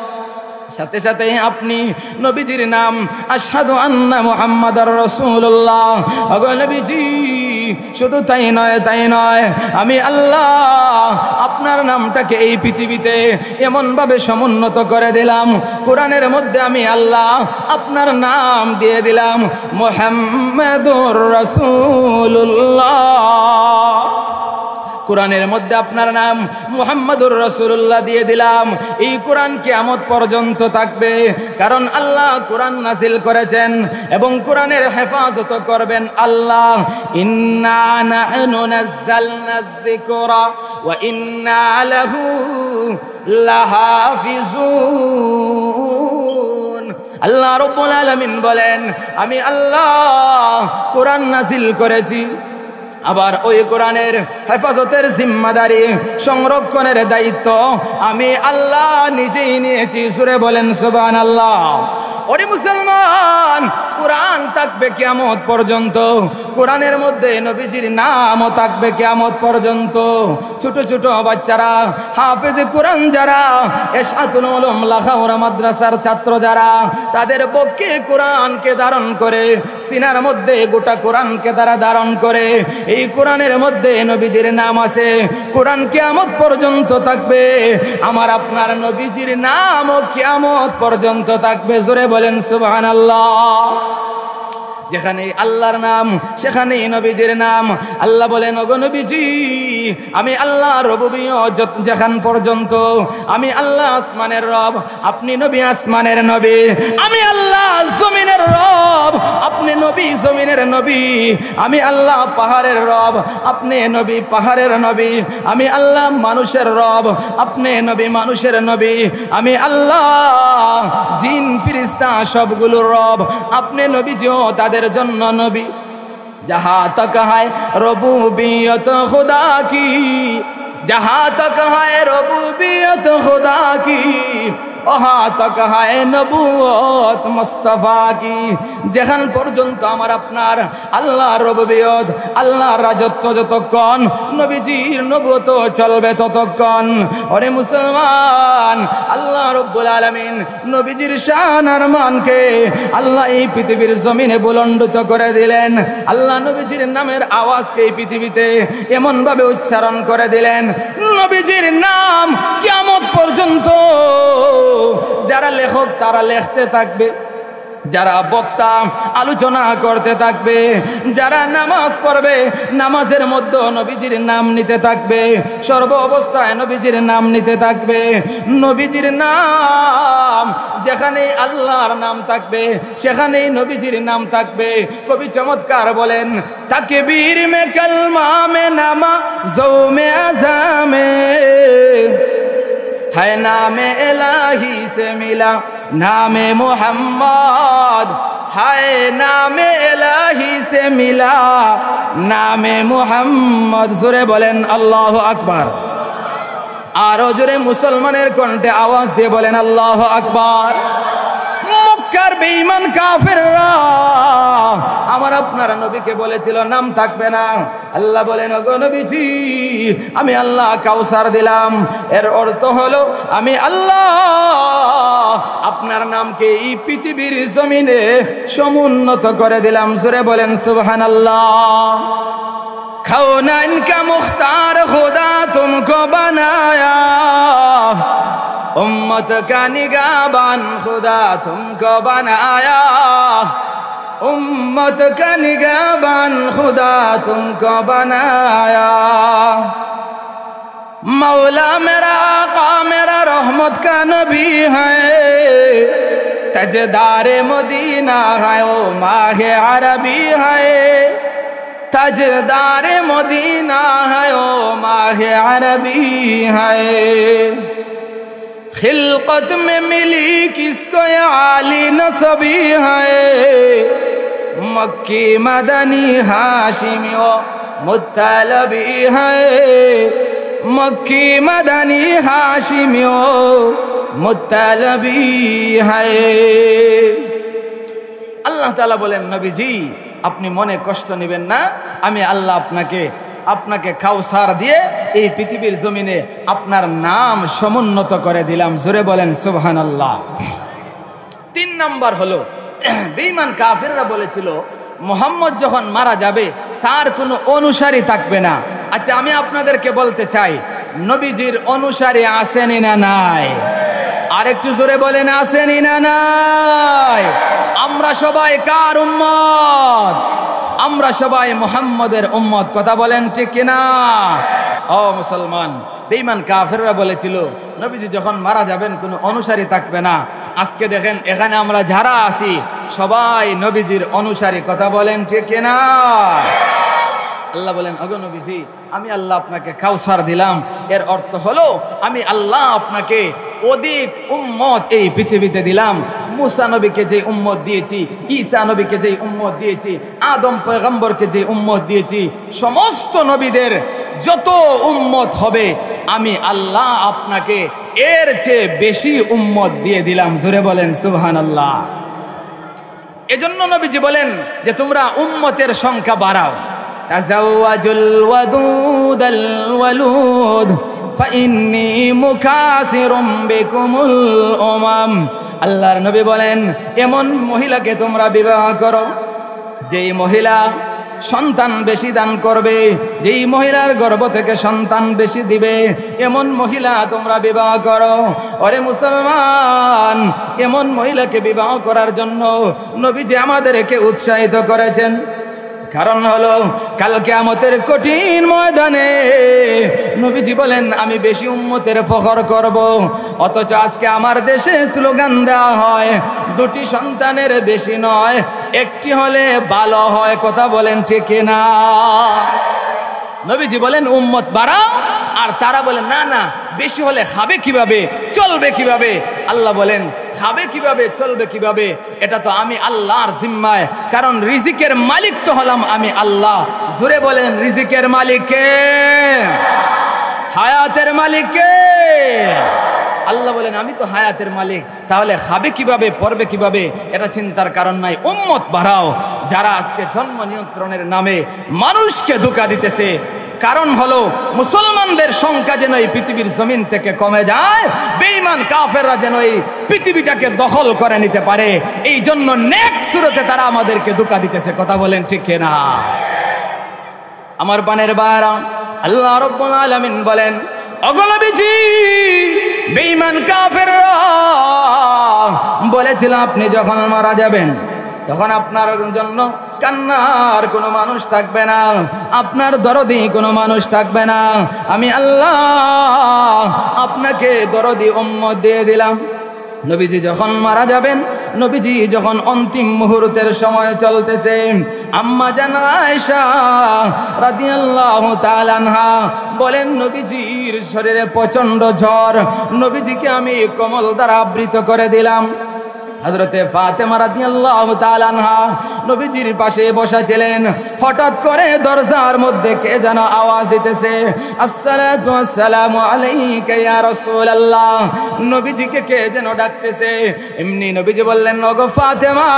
সাথে সাথে আপনি নবীজির নাম আশহাদু আন্না মুহাম্মাদার রাসূলুল্লাহ। ওগো নবীজি, শুধু তাই নয়, আমি আল্লাহ আপনার নামটাকে এই পৃথিবীতে এমনভাবে সমুন্নত করে দিলাম। কোরআনের মধ্যে আমি আল্লাহ আপনার নাম দিয়ে দিলাম মুহাম্মাদুর রাসূলুল্লাহ। কোরআনের মধ্যে আপনার নাম মুহাম্মাদুর রাসূলুল্লাহ দিয়ে দিলাম। এই কোরআন কিয়ামত পর্যন্ত থাকবে, কারণ আল্লাহ কোরআন নাযিল করেছেন এবং কোরআনের হেফাজত করবেন আল্লাহ। ইন্না নাহনু নাযালনা যিকরা ওয়া ইন্না লাহু লাহাফিজুন। আল্লাহ রাব্বুল আলামিন বলেন আমি আল্লাহ কোরআন নাযিল করেছি, আবার ওই কোরআনের হেফাজতের জিম্মাদারি, সংরক্ষণের দায়িত্ব আমি আল্লাহ নিজেই নিয়েছি। সূরা বলেন সুবহানাল্লাহ। ওরে মুসলমান, কোরআন থাকবে কিয়ামত পর্যন্ত, কোরআনের মধ্যে নবীজির নামও থাকবে কিয়ামত পর্যন্ত। ছোট ছোট বাচ্চারা, হাফেজে কোরআন যারা, এশাতুল উলুম লাখাউরা মাদ্রাসার ছাত্র যারা, তাদের পক্ষে কোরআনকে ধারণ করে, সিনার মধ্যে গোটা কোরআনকে তারা ধারণ করে, এই কোরআনের মধ্যে নবীজির নাম আছে, কোরআন কিয়ামত পর্যন্ত থাকবে, আমার আপনার নবীজির নামও কিয়ামত পর্যন্ত থাকবে। জোরে বলেন সুবহানাল্লাহ। যেখানে আল্লাহর নাম সেখানেই নবীজির নাম। আল্লাহ বলেন, ওগো নবীজি, আমি আল্লাহ রুবুবিয়ত যেখান পর্যন্ত, আমি আল্লাহ আসমানের রব, আপনি নবী আসমানের নবী, আমি আল্লাহ জমিনের রব, আপনি নবী জমিনের নবী, আমি আল্লাহ পাহাড়ের রব, আপনি নবী পাহাড়ের নবী, আমি আল্লাহ মানুষের রব, আপনি নবী মানুষের নবী, আমি আল্লাহ জিন ফিরিস্তা সবগুলোর রব, আপনি নবীজিও তাদের জন্য নবী। जहाँ तक है रबूबियत खुदा की, जहाँ तक है रबूबियत खुदा की, वहाँ तक है नबूवत मुस्तफा की। যেখান পর্যন্ত আমার আপনার আল্লাহর রুবুবিয়ত, আল্লাহর রাজত্ব যতক্ষণ, নবীজির নবুয়ত চলবে ততক্ষণ। ওরে মুসলমান, আল্লাহ রব্বুল আলামিন নবীজির শান আর মানকে আল্লাহ এই পৃথিবীর জমিনে বুলন্ডিত করে দিলেন। আল্লাহ নবীজির নামের আওয়াজকে এই পৃথিবীতে এমন ভাবে উচ্চারণ করে দিলেন, নবীজির নাম কিয়ামত পর্যন্ত যারা লেখক তারা লিখতে থাকবে, যারা বক্তা আলোচনা করতে থাকবে, যারা নামাজ পড়বে নামাজের মধ্যে নবীজির নাম নিতে থাকবে, সর্ব অবস্থায় নবীজির নাম নিতে থাকবে। নবীজির নাম যেখানেই আল্লাহর নাম থাকবে সেখানেই নবীজির নাম থাকবে। কবি চমৎকার বলেন, তাকবীর মে কলমা মে নামা জৌমে আযামে है नामे इलाही से मिला नामे मोहम्मद, है नामे इलाही से मिला नामे मोहम्मद। जोरे बोलेन अल्लाहु আকবার। आरो जोरे मुसलमानेर कण्ठे आवाज दिए बोलेन अल्लाहु আকবার। মক্কার বেঈমান কাফেররা আমার আপনার নবীকে বলেছিল নাম থাকবে না। আল্লাহ বলেন, ওগো নবীজি, আমি আল্লাহ কাউসার দিলাম, এর অর্থ হলো আমি আল্লাহ আপনার নামকে এই পৃথিবীর জমিনে সমুন্নত করে দিলাম। জোরে বলেন সুবহানাল্লাহ। खौनाइन का मुख्तार खुदा तुमको बनाया, उम्मत का निगाहबान खुदा तुमको बनाया, उम्मत का निगाहबान खुदा तुमको बनाया। मौला मेरा आका मेरा रहमत का नबी है, तजदारे मदीना है ओ माहे अरबी है, तजदारे मदीना है ओ माहे अरबी है। खिलकत में मिली किसको ये आली नसबी है, मक्की मदनी हाशिमी ओ मुत्तलबी है, मक्की मदनी हाशिमी ओ मुत्तलबी है। अल्लाह ताला बोलेन, नबीजी আপনি মনে কষ্ট নেবেন না, আমি আল্লাহ আপনাকে কাউসার দিয়ে এই পৃথিবীর জমিনে আপনার নাম সমুন্নত করে দিলাম। জোরে বলেন সুবহানাল্লাহ। 3 নাম্বার হলো, বেঈমান কাফেররা বলেছিল মুহাম্মদ যখন মারা যাবে তার কোনো অনুসারী থাকবে না। আচ্ছা, আমি আপনাদেরকে বলতে চাই, নবীজির অনুসারী আসেনি না নাই? আরেকটু জোরে বলেন, আসেনি না নাই? আমরা সবাই কার উম্মত? আমরা সবাই মুহাম্মদের উম্মত। কথা বলেন ঠিক কিনা? ও মুসলমান, বেঈমান কাফেররা বলেছিল নবীজি যখন মারা যাবেন কোনো অনুসারী থাকবে না। আজকে দেখেন এখানে আমরা যারা আছি সবাই নবীজির অনুসারী। কথা বলেন ঠিক কিনা? আল্লাহ বলেন, ওগো নবীজি, আমি আল্লাহ আপনাকে কাউসার দিলাম, এর অর্থ হলো আমি আল্লাহ আপনাকে অধিক উম্মত এই পৃথিবীতে দিলাম। মুসা নবীকে যে উম্মত দিয়েছি, ঈসা নবীকে যে উম্মত দিয়েছি, আদম পয়গম্বরকে যে উম্মত দিয়েছি, সমস্ত নবীদের যত উম্মত হবে আমি আল্লাহ আপনাকে এর চেয়ে বেশি উম্মত দিয়ে দিলাম। জোরে বলেন সুবহানাল্লাহ। এজন্য নবীজি বলেন যে তোমরা উম্মতের সংখ্যা বাড়াও। তাজাওয়াজুল ওয়াদুদাল ওয়ালুদ ফাইন্নী মুকাসিরুম বিকুমুল উমাম। আল্লাহর নবী বলেন এমন মহিলাকে তোমরা বিবাহ করো যেই মহিলা সন্তান বেশি দান করবে, যেই মহিলার গর্ভ থেকে সন্তান বেশি দিবে, এমন মহিলা তোমরা বিবাহ করো। ওরে মুসলমান, এমন মহিলাকে বিবাহ করার জন্য নবীজি আমাদেরকে উৎসাহিত করেছেন। কারণ হলো কাল কিয়ামতের কঠিন ময়দানে নবীজি বলেন আমি বেশি উম্মতের ফখর করব। অথচ আজকে আমার দেশে স্লোগান দেওয়া হয় দুটি সন্তানের বেশি নয়, একটি হলে ভালো হয়। কথা বলেন ঠিক না? নবীজি বলেন উম্মত বাড়াও, আর তারা বলেন না না, বেশি হলে খাবে কিভাবে, চলবে কিভাবে? আল্লাহ বলেন খাবে কিভাবে, চলবে কিভাবে, এটা তো আমি আল্লাহর জিম্মায়। কারণ রিজিকের মালিক তো হলাম আমি আল্লাহ। জোরে বলেন রিজিকের মালিক কে? হায়াতের মালিক কে? আল্লাহ বলেন আমি তো হায়াতের মালিক। তাহলে খাবে কিভাবে, পড়বে কিভাবে, এটা চিন্তার কারণ নাই। উম্মত বাড়াও। যারা আজকে জন্ম নিয়ন্ত্রণের নামে মানুষকে ধোঁকা দিতেছে, কারণ হলো মুসলমানদের সংখ্যা যেন এই পৃথিবীর জমিন থেকে কমে যায়, বেঈমান কাফেররা যেন এই পৃথিবীটাকে দখল করে নিতে পারে, এই জন্য নেক সুরতে তারা আমাদেরকে ধোঁকা দিতেছে। কথা বলেন ঠিক না? আমার পানের বারা, আল্লাহ রাব্বুল আলামিন বলেন ওগো নবীজি, বেঈমান কাফেররা বলেছিল আপনি যখন মারা যাবেন তখন আপনার জন্য কান্নার কোনো মানুষ থাকবে না, আপনার দরদি কোনো মানুষ থাকবে না। আমি আল্লাহ আপনাকে দরদি উম্মত দিয়ে দিলাম। নবীজি যখন মারা যাবেন, নবীজি যখন অন্তিম মুহূর্তের সময় চলতেছে, আম্মা জান আয়েশা রাদিয়াল্লাহু তাআলা আনহা বলেন নবীজির শরীরে প্রচন্ড জ্বর, নবীজিকে আমি কমল দ্বারা আবৃত করে দিলাম। হযরতে ফাতেমা রাদিয়াল্লাহু তাআলা আনহা নবীজির পাশে বসা ছিলেন। হঠাৎ করে দরজার মধ্যে কে যেন আওয়াজ দিতেছে, আসসালাতু ওয়াসসালামু আলাইকা ইয়া রাসূলুল্লাহ। নবীজিকে কে যেন ডাকতেছে। এমনি নবীজি বললেন ওগো ফাতেমা,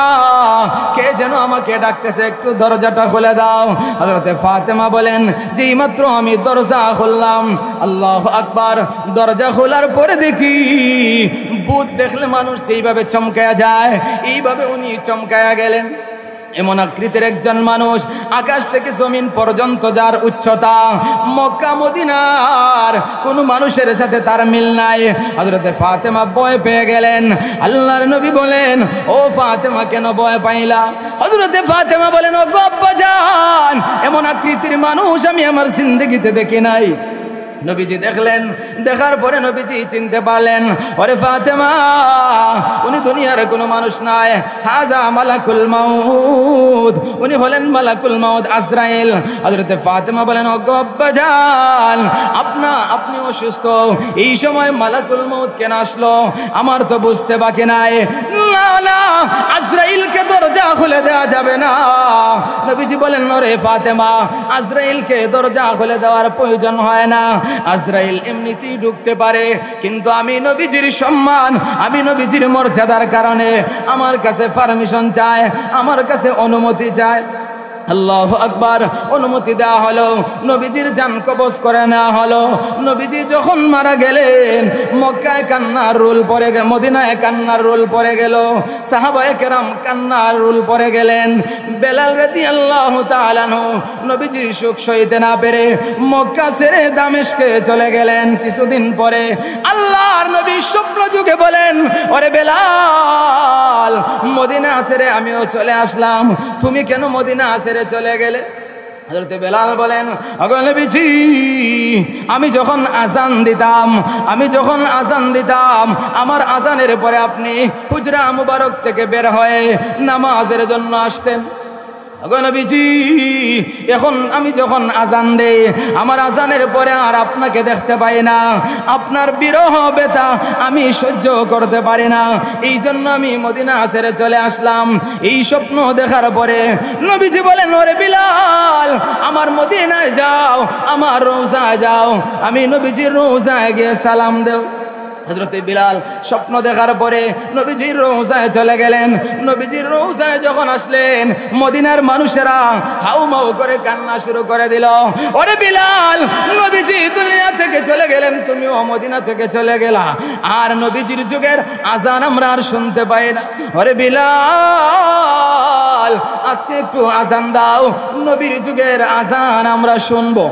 কে যেন আমাকে ডাকতেছে, একটু দরজাটা খুলে দাও। হযরতে ফাতেমা বলেন যেই মাত্র আমি দরজা খুললাম, আল্লাহু আকবার, দরজা খোলার পরে দেখি ভূত দেখলে মানুষ যেইভাবে চমকায়া যায়, এইভাবে উনি চমকায়া গেলেন। এমন আকৃতির একজন মানুষ, আকাশ থেকে জমিন পর্যন্ত যার উচ্চতা, মক্কা মদিনার কোন মানুষের সাথে তার মিল নাই। হযরতে ফাতেমা ভয় পেয়ে গেলেন। আল্লাহর নবী বলেন ও ফাতেমা কেন ভয় পাইলা? হযরতে ফাতেমা বলেন ও গো আব্বাজান, এমন আকৃতির মানুষ আমি আমার জিন্দেগিতে দেখি নাই। নবীজি দেখলেন, দেখার পরে নবীজি চিনতে পারলেন, ওরে ফাতেমা, উনি দুনিয়ার কোনো মানুষ নয়, হাদা মালাকুল মাউত, উনি হলেন মালাকুল মাউত আজরাইল। হযরতে ফাতেমা বলেন ও গো আব্বাজান, আপনি অসুস্থ, এই সময় মালাকুল মাউত কেন আসলো আমার তো বুঝতে বাকি নাই। না না, আজরাইলকে দরজা খুলে দেওয়া যাবে না। নবীজি বলেন ওরে ফাতেমা, আজরাইলকে দরজা খুলে দেওয়ার প্রয়োজন হয় না, আজরাইল এমনিতেই ঢুকতে পারে, কিন্তু আমি নবীজির সম্মান, আমি নবীজির মর্যাদার কারণে আমার কাছে পারমিশন চায়, আমার কাছে অনুমতি চায়। আল্লাহু আকবার, অনুমতি দেওয়া হলো, নবীজির জান কবজ করে নেওয়া হলো। নবীজি যখন মারা গেলেন, মক্কায় কান্নার রোল পড়ে গেল, মদিনায় কান্নার রোল পড়ে গেল, সাহাবায়ে কেরাম কান্নার রোল পড়ে গেলেন। বেলাল রাদিয়াল্লাহু তাআলা আনহু নবীজির শোক সইতে না পেরে মক্কা ছেড়ে দামেস্কে চলে গেলেন। কিছুদিন পরে আল্লাহর নবী স্বপ্ন যুগে বলেন ওরে বেলাল, মদিনা ছেড়ে আমিও চলে আসলাম, তুমি কেন মদিনা ছেড়ে চলে গেলে? হযরতে বেলাল বলেন ওগো নবীজি, আমি যখন আযান দিতাম, আমার আযানের পরে আপনি হুজরা মুবারক থেকে বের হয়ে নামাজের জন্য আসতেন। ওগো নবীজি, এখন আমি যখন আযান দেই, আমার আযানের পরে আর আপনাকে দেখতে পাই না, আপনার বিরহ ব্যথা আমি সহ্য করতে পারি না, এই জন্য আমি মদিনা ছেড়ে চলে আসলাম। এই স্বপ্ন দেখার পরে নবীজি বলেন ওরে বিলাল, আমার মদিনায় যাও, আমার রওজায় যাও, আমি নবীজির রওজায় গিয়ে সালাম দেও। হযরতে বিলাল স্বপ্ন দেখার পরে নবীজির রওজায় চলে গেলেন। নবীজির রওজায় যখন আসলেন, মদিনার মানুষেরা হাউমাউ করে কান্না শুরু করে দিল। ওরে বিলাল, নবীজি দুনিয়া থেকে চলে গেলেন, তুমিও মদিনা থেকে চলে গেলা, আর নবীজির যুগের আজান আমরা আর শুনতে পাই না। ওরে বিলাল, আজকে একটু আজান দাও, নবীর যুগের আজান আমরা শুনবো।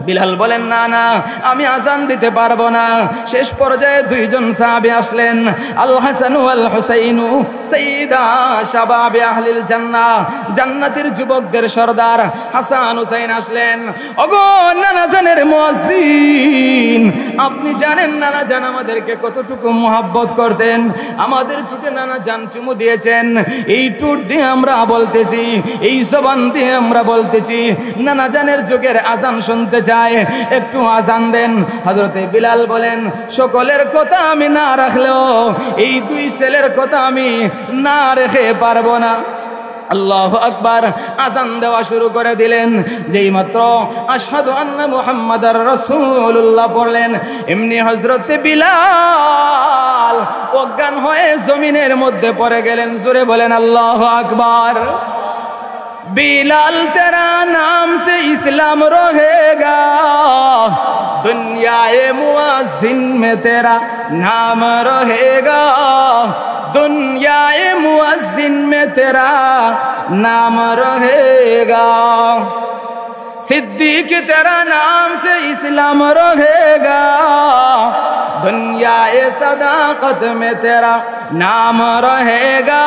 বিলাল বলেন, না না, আমি আজান দিতে পারবো না। শেষ পর্যায়ে দুইজন সাহাবী আসলেন, আল হাসান ওয়াল হুসাইন, সাইয়্যিদা শাবাবে আহলিল জান্নাহ, জান্নাতের যুবকদের সর্দার হাসান হুসাইন আসলেন। ওগো নানাজানের মুয়াজ্জিন, আপনি জানেন নানাজান আমাদেরকে কতটুকু মুহাব্বত করতেন, আমাদের টুটে নানাজান চুমু দিয়েছেন। এই টুট দিয়ে আমরা বলতেছি, এই জবান দিয়ে আমরা বলতেছি, নানাজানের যুগের আজান শুনতে চাই, একটু আজান দেন। হযরতে বিলাল বলেন, সকলের কথা আমি না রাখলেও এই দুই ছেলের কথা আমি না রেখে পারবো না। আল্লাহু আকবার, আজান দেওয়া শুরু করে দিলেন। যেই মাত্র আশহাদু আন্না মুহাম্মাদার রাসূলুল্লাহ পড়লেন, এমনি হযরতে বিলাল অজ্ঞান হয়ে জমিনের মধ্যে পড়ে গেলেন। জোরে বলেন আল্লাহু আকবার। बिलाल तेरा नाम से इस्लाम रहेगा, दुनियाए मुअज्जिन में तेरा नाम रहेगा, दुनियाए मुअज्जिन में तेरा नाम रहेगा, सिद्दीक तेरा नाम से इस्लाम रहेगा, दुनियाए सदाकत में तेरा नाम रहेगा,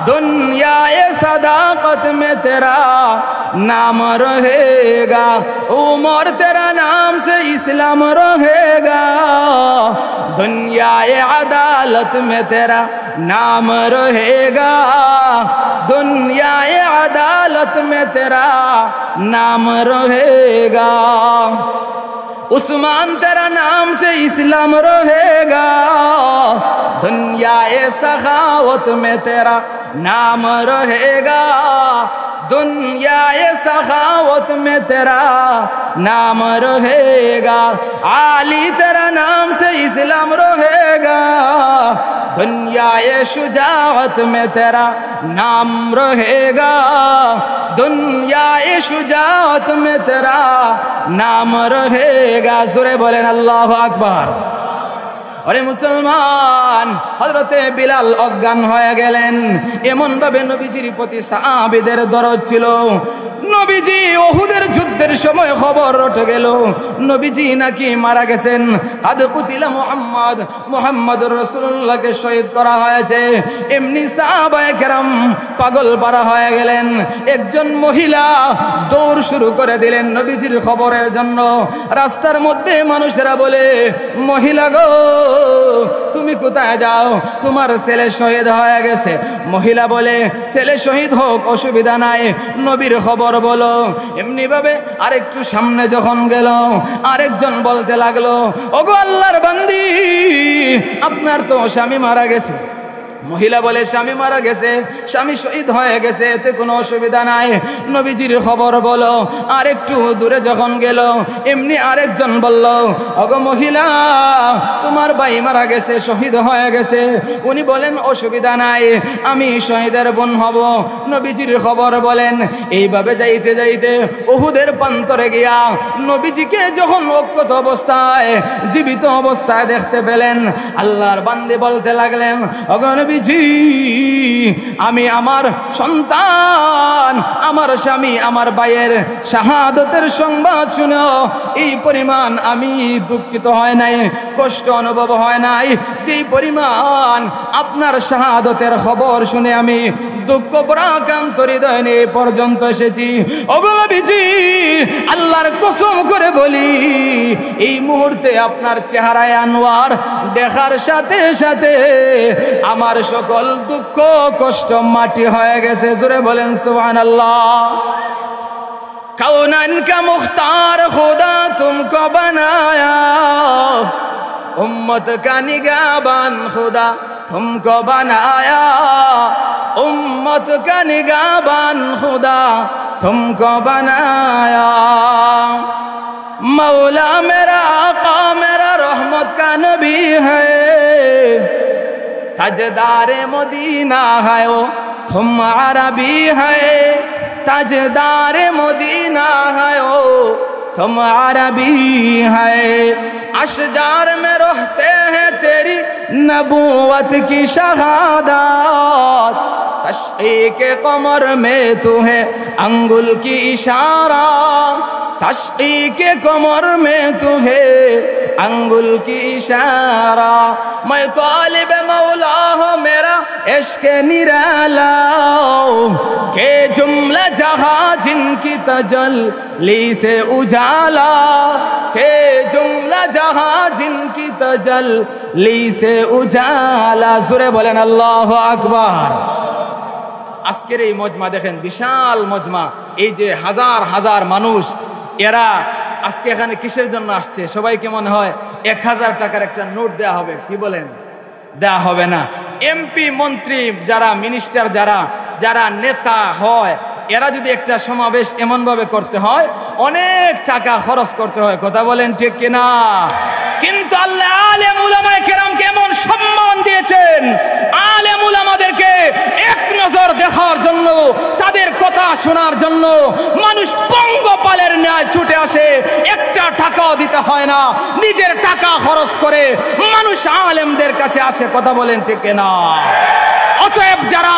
दुनियाए सदाकत में तेरा नाम रहेगा, उमर तेरा नाम से इस्लाम रहेगा, दुनियाए अदालत में तेरा नाम रहेगा, दुनियाए अदालत में तेरा नाम रहेगा, उस्मान तेरा नाम से इस्लाम रहेगा, दुनियाए सखावत में तेरा नाम रहेगा, दुनियाए सखावत में तेरा नाम रहेगा, आली तेरा नाम से इस्लाम रहेगा, दुनियाए शुजाअत में तेरा नाम रहेगा, दुनियाए शुजाअत में तेरा नाम रहेगा। सुरे बोलें अल्लाहु अकबर। अरे मुसलमान, हजरते बिलाल अज्ञान হয়ে গেলেন। এমন ভাবে নবীজির প্রতি সাহাবীদের দরদ ছিল। নবীজি উহুদের যুদ্ধের সময় খবর রটে গেল, নবীজি নাকি মারা গেছেন। আদ কুতিলা মুহাম্মদ, মুহাম্মদুর রাসূলুল্লাহকে শহীদ করা হয়েছে। এমনি সাহাবায়ে কেরাম পাগল পারা হয়ে গেলেন। একজন মহিলা দৌড় শুরু করে দিলেন নবীজির খবরের জন্য। রাস্তার মধ্যে মানুষেরা বলে, মহিলা গো, তুমি কোথায় যাও? তোমার ছেলে শহীদ হয়ে গেছে। মহিলা বলে, ছেলে শহীদ হোক, অসুবিধা নাই, নবীর খবর বলো। এমনি ভাবে আরেকটু সামনে যখন গেল, আরেকজন বলতে লাগলো, ওগো আল্লাহর বান্দি, আপনার তো স্বামী মারা গেছে। মহিলা বলে, স্বামী মারা গেছে, স্বামী শহীদ হয়ে গেছে, এতে কোনো অসুবিধা নাই, নবীজির খবর বলো। আর একটু দূরে যখন গেল, এমনি আরেকজন বলল, ওগো মহিলা, তোমার ভাই মারা গেছে, শহীদ হয়ে গেছে। উনি বলেন, অসুবিধা নাই, আমি শহীদের বোন হব, নবীজির খবর বলেন। এইভাবে যাইতে যাইতে উহুদের প্রান্তরে গিয়া নবীজিকে যখন অক্ষত অবস্থায়, জীবিত অবস্থায় দেখতে পেলেন, আল্লাহর বান্দী বলতে লাগলেন, ওগো নবীজি, আমি আমার সন্তান, আমার স্বামী, আমার ভাইয়ের শাহাদতের সংবাদ শুনেও এই পরিমাণ আমি দুঃখিত হয় নাই, কষ্ট অনুভব হয় নাই, যেই পরিমাণ আপনার শাহাদতের খবর শুনে আমি দুঃখ পরাক্রান্ত হৃদয় নিয়ে পর্যন্ত এসেছি। ওগো নবীজি, আল্লাহর কসম করে বলি, এই মুহূর্তে আপনার চেহারায় আনোয়ার দেখার সাথে সাথে আমার সকল দুঃখ কষ্ট মাটি হয়ে গেছে। জোরে বলেন সুবহানাল্লাহ। कौनन का मुख्तार खुदा तुमको बनाया, उम्मत का निगाहबान खुदा तुमको बनाया, उम्मत का निगाहबान खुदा तुमको बनाया, मौला मेरा आका मेरा रहमान का नबी है, ताजदारे मदीना है ओ तुम अरबी है, ताजदारे मदीना है ओ तुम अरबी है। अशजार में रहते हैं तेरी नबूवत की शहादत, तशकीके कमर में तू है अंगुल की इशारा, तशकीके कमर में तू है अंगुल की इशारा। मैं तालिब मौला हूँ मेरा इश्क निराला, के जुमला जहाँ जिनकी तजल्ली से उजाला, के जुमला जहाँ जिनकी तजल्ली से उजाला। सुरे बोलेन अल्लाहु আকবার। আজকের এই মজমা দেখেন, বিশাল মজমা, এই যে হাজার হাজার মানুষ, এরা আজকে এখানে কিসের জন্য আসছে? সবাইকে মনে হয় 1000 টাকার একটা নোট দেয়া হবে, কি বলেন? দেয়া হবে না। এমপি মন্ত্রী যারা, মিনিস্টার যারা, যারা নেতা হয়, এরা যদি একটা সমাবেশ এমনভাবে করতে হয় অনেক টাকা খরচ করতে হয়, কথা বলেন ঠিক কিনা? কিন্তু আল্লাহ আলেম উলামায়ে কেরামকে এমন সম্মান দিয়েছেন, আলেম উলামাদেরকে এক নজর দেখার জন্য, তাদের কথা শোনার জন্য মানুষ পঙ্গপালের ন্যায় ছুটে আসে, একটা টাকাও দিতে হয় না, নিজের টাকা খরচ করে মানুষ আলেমদের কাছে আসে, কথা বলেন ঠিক কিনা? অতএব যারা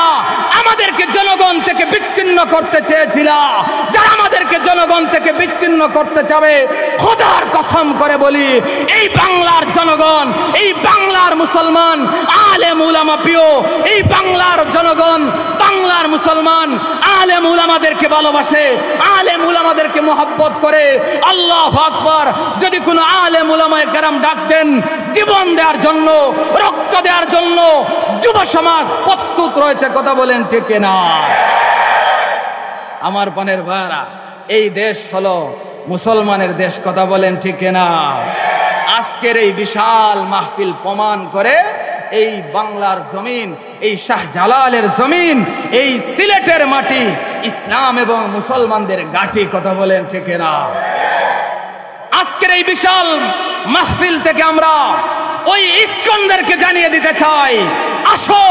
আমাদেরকে জনগণ থেকে বিচ্ছিন্ন করতে চেয়েছিল, যারা আমাদেরকে জনগণ থেকে বিচ্ছিন্ন করতে চাবে, খোদার কসম করে বলি, এই বাংলার জনগণ, এই বাংলার মুসলমান আলেম উলামা প্রিয়, এই বাংলার জনগণ, বাংলার মুসলমান আলেম উলামাদেরকে ভালোবাসে, আলেম উলামাদেরকে মহব্বত করে। আল্লাহু আকবার। যদি কোনো আলেম উলামায়ে কেরাম ডাক দেন জীবন দেওয়ার জন্য, রক্ত দেওয়ার জন্য, যুব সমাজ প্রস্তুত রয়েছে, কথা বলেন ঠিক না? আমার পানের ভাইরা, এই দেশ হলো মুসলমানের দেশ, কথা বলেন ঠিক না? আজকের এই বিশাল মাহফিল প্রমাণ করে এই বাংলার জমিন, এই শাহজালালের জমিন, এই সিলেটের মাটি ইসলাম এবং মুসলমানদের ঘাঁটি, কথা বলেন ঠিক না? আজকের এই বিশাল মাহফিল থেকে আমরা ওই ইস্কনদেরকে জানিয়ে দিতে চাই, আসো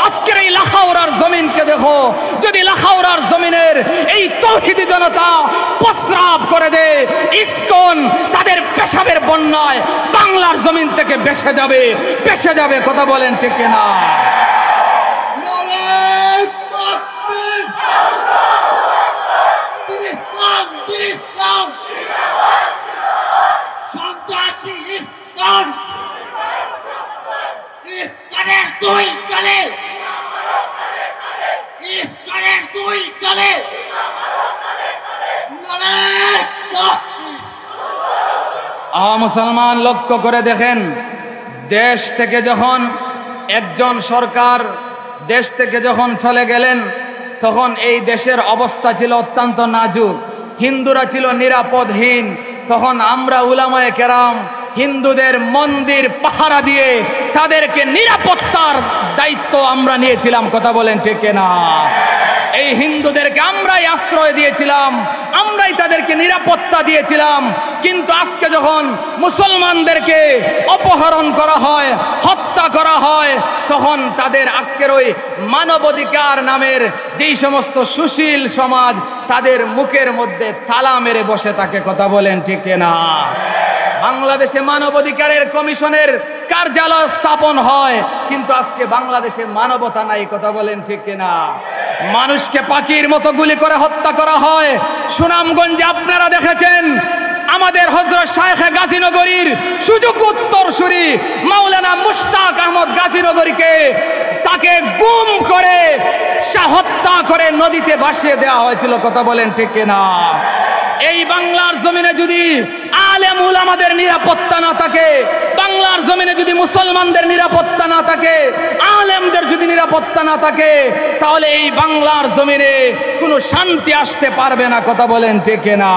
আজকের এই লাখাউরার জমিনকে দেখো। যদি লাখাউরার জমিনের এই তৌহিদি জনতা প্রস্রাব করে দে, ইস্কন তাদের পেশাবের বন্যায় বাংলার জমিন থেকে ভেসে যাবে, ভেসে যাবে, কথা বলেন ঠিক না? সন্ত্রাসী ইস্কন, ইস্কনের দুই তলে, ইস্কনের দুই তলে মুসলমান লক্ষ্য করে দেখেন, দেশ থেকে যখন একজন সরকার দেশ থেকে যখন চলে গেলেন, তখন এই দেশের অবস্থা ছিল অত্যন্ত নাজুক, হিন্দুরা ছিল নিরাপদহীন। তখন আমরা উলামায়ে কেরাম হিন্দুদের মন্দির পাহারা দিয়ে তাদেরকে নিরাপত্তার দায়িত্ব আমরা নিয়েছিলাম, কথা বলেন ঠিক না? এই হিন্দুদেরকে আমরাই আশ্রয় দিয়েছিলাম, আমরাই তাদেরকে নিরাপত্তা দিয়েছিলাম। কিন্তু আজকে যখন মুসলমানদেরকে অপহরণ করা হয়, হত্যা করা হয়, তখন তাদের আজকের ওই মানবাধিকার নামের যেই সমস্ত সুশীল সমাজ, তাদের মুখের মধ্যে তালা মেরে বসে থাকে, কথা বলেন ঠিক না? বাংলাদেশে মানবাধিকারের কমিশনের কার্যালয় স্থাপন হয়, কিন্তু আজকে বাংলাদেশে মানবতা নাই, কথা বলেন ঠিক কিনা? মানুষকে পাখির মতো গুলি করে হত্যা করা হয়। সুনামগঞ্জে আপনারা দেখেছেন, আমাদের হযরত শায়েখে গাজীনগরীর সুযোগ উত্তরসূরি মাওলানা মুশতাক আহমদ গাজীনগরীকে তাকে গুম করে হত্যা করে নদীতে ভাসিয়ে দেওয়া হয়েছিল, কথা বলেন ঠিক কিনা? এই বাংলার জমিনে যদি আলেম উলামাদের নিরাপত্তা না থাকে, বাংলার জমিনে যদি মুসলমানদের নিরাপত্তা না থাকে, আলেমদের যদি নিরাপত্তা না থাকে, তাহলে এই বাংলার জমিনে কোনো শান্তি আসতে পারবে না, কথা বলেন ঠিক না?